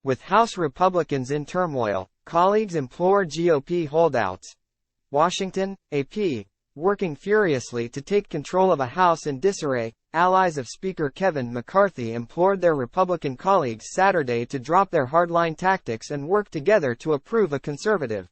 With House Republicans in turmoil, colleagues implore GOP holdouts. Washington, AP. Working furiously to take control of a House in disarray, allies of Speaker Kevin McCarthy implored their Republican colleagues Saturday to drop their hardline tactics and work together to approve a conservative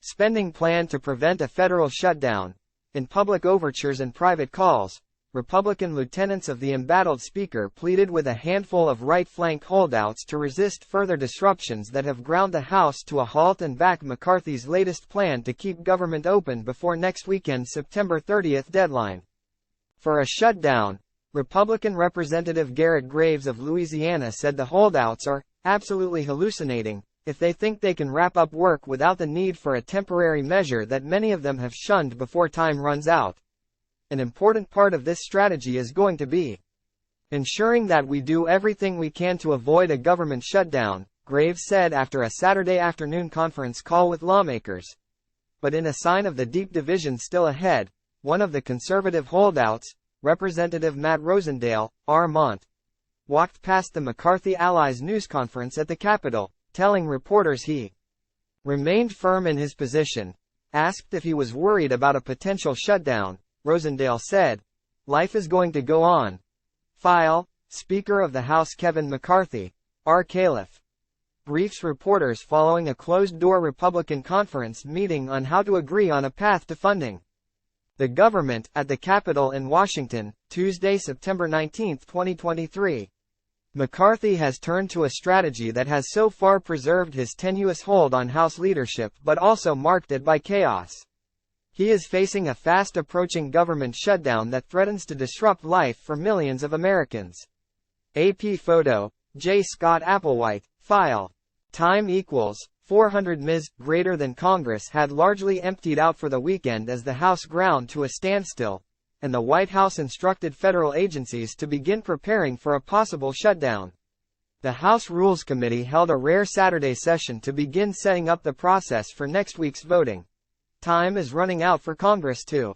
spending plan to prevent a federal shutdown. In public overtures and private calls, Republican lieutenants of the embattled Speaker pleaded with a handful of right-flank holdouts to resist further disruptions that have ground the House to a halt and back McCarthy's latest plan to keep government open before next weekend's September 30 deadline. For a shutdown, Republican Representative Garrett Graves of Louisiana said the holdouts are absolutely hallucinating if they think they can wrap up work without the need for a temporary measure that many of them have shunned before time runs out. An important part of this strategy is going to be ensuring that we do everything we can to avoid a government shutdown, Graves said after a Saturday afternoon conference call with lawmakers. But in a sign of the deep division still ahead, one of the conservative holdouts, Representative Matt Rosendale, Vermont, walked past the McCarthy allies' news conference at the Capitol, telling reporters he remained firm in his position. Asked if he was worried about a potential shutdown, Rosendale said, "Life is going to go on." Speaker of the House Kevin McCarthy, R. Caliph, briefs reporters following a closed-door Republican conference meeting on how to agree on a path to funding the government at the Capitol in Washington, Tuesday, September 19, 2023. McCarthy has turned to a strategy that has so far preserved his tenuous hold on House leadership but also marked it by chaos. He is facing a fast-approaching government shutdown that threatens to disrupt life for millions of Americans. AP photo, J. Scott Applewhite, file. Time equals 400 Ms. greater than Congress had largely emptied out for the weekend as the House ground to a standstill, and the White House instructed federal agencies to begin preparing for a possible shutdown. The House Rules Committee held a rare Saturday session to begin setting up the process for next week's voting. Time is running out for Congress to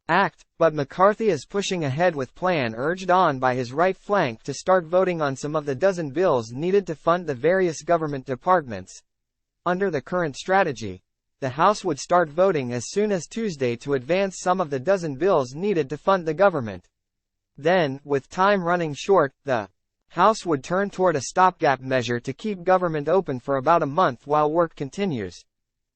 act, but McCarthy is pushing ahead with plan urged on by his right flank to start voting on some of the dozen bills needed to fund the various government departments. Under the current strategy, the House would start voting as soon as Tuesday to advance some of the dozen bills needed to fund the government. Then, with time running short, the House would turn toward a stopgap measure to keep government open for about a month while work continues.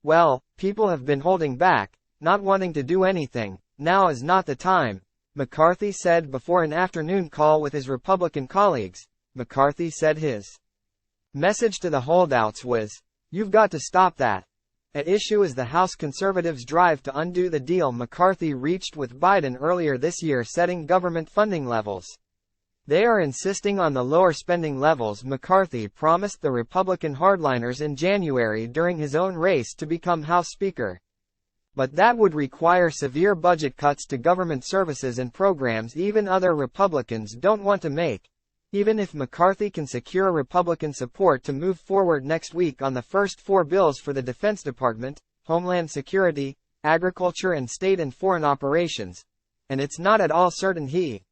"Well, people have been holding back, not wanting to do anything. Now is not the time," McCarthy said before an afternoon call with his Republican colleagues. McCarthy said his message to the holdouts was, "You've got to stop that." At issue is the House conservatives' drive to undo the deal McCarthy reached with Biden earlier this year setting government funding levels. They are insisting on the lower spending levels McCarthy promised the Republican hardliners in January during his own race to become House Speaker. But that would require severe budget cuts to government services and programs even other Republicans don't want to make. Even if McCarthy can secure Republican support to move forward next week on the first four bills for the Defense Department, Homeland Security, Agriculture and State and Foreign Operations, and it's not at all certain he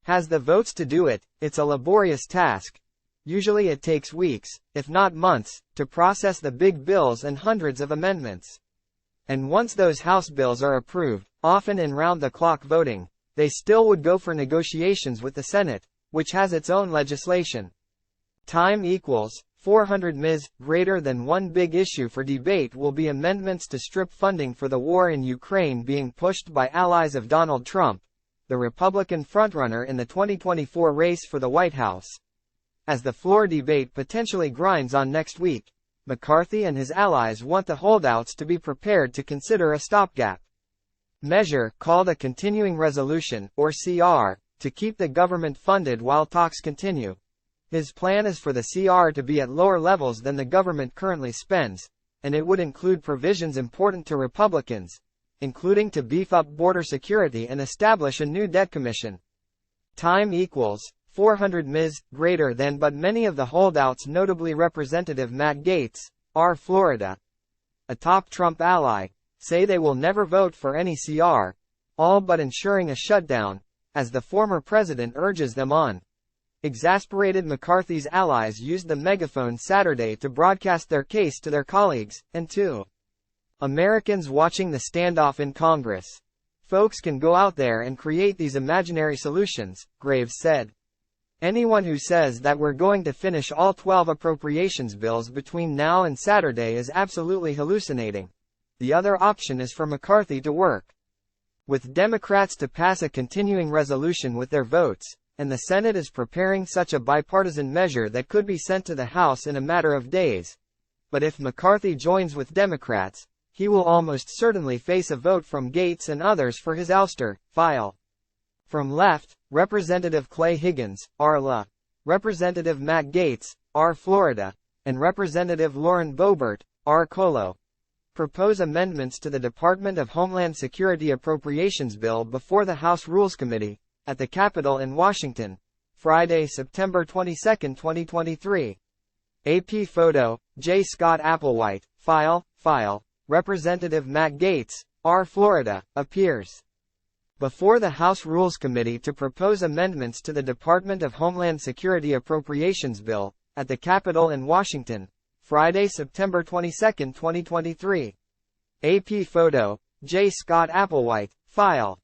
has the votes to do it, it's a laborious task. Usually it takes weeks, if not months, to process the big bills and hundreds of amendments. And once those House bills are approved, often in round-the-clock voting, they still would go for negotiations with the Senate, which has its own legislation. Time equals 400 Ms. greater than one big issue for debate will be amendments to strip funding for the war in Ukraine being pushed by allies of Donald Trump, the Republican frontrunner in the 2024 race for the White House. As the floor debate potentially grinds on next week, McCarthy and his allies want the holdouts to be prepared to consider a stopgap measure, called a continuing resolution, or CR, to keep the government funded while talks continue. His plan is for the CR to be at lower levels than the government currently spends, and it would include provisions important to Republicans, including to beef up border security and establish a new debt commission. Time equals 400 Ms. greater than, but many of the holdouts, notably Representative Matt Gaetz, R. Florida, a top Trump ally, say they will never vote for any CR, all but ensuring a shutdown, as the former president urges them on. Exasperated McCarthy's allies used the megaphone Saturday to broadcast their case to their colleagues, and to Americans watching the standoff in Congress. Folks can go out there and create these imaginary solutions, Graves said. Anyone who says that we're going to finish all 12 appropriations bills between now and Saturday is absolutely hallucinating. The other option is for McCarthy to work with Democrats to pass a continuing resolution with their votes, and the Senate is preparing such a bipartisan measure that could be sent to the House in a matter of days. But if McCarthy joins with Democrats, he will almost certainly face a vote from Gaetz and others for his ouster. File. From left, Representative Clay Higgins, R. Representative Matt Gaetz, R. Florida, and Representative Lauren Boebert, R. Colo, propose amendments to the Department of Homeland Security Appropriations Bill before the House Rules Committee, at the Capitol in Washington, Friday, September 22, 2023. AP photo, J. Scott Applewhite, file, Representative Matt Gaetz, R. Florida, appears before the House Rules Committee to propose amendments to the Department of Homeland Security Appropriations Bill, at the Capitol in Washington, Friday, September 22, 2023. AP photo, J. Scott Applewhite, file.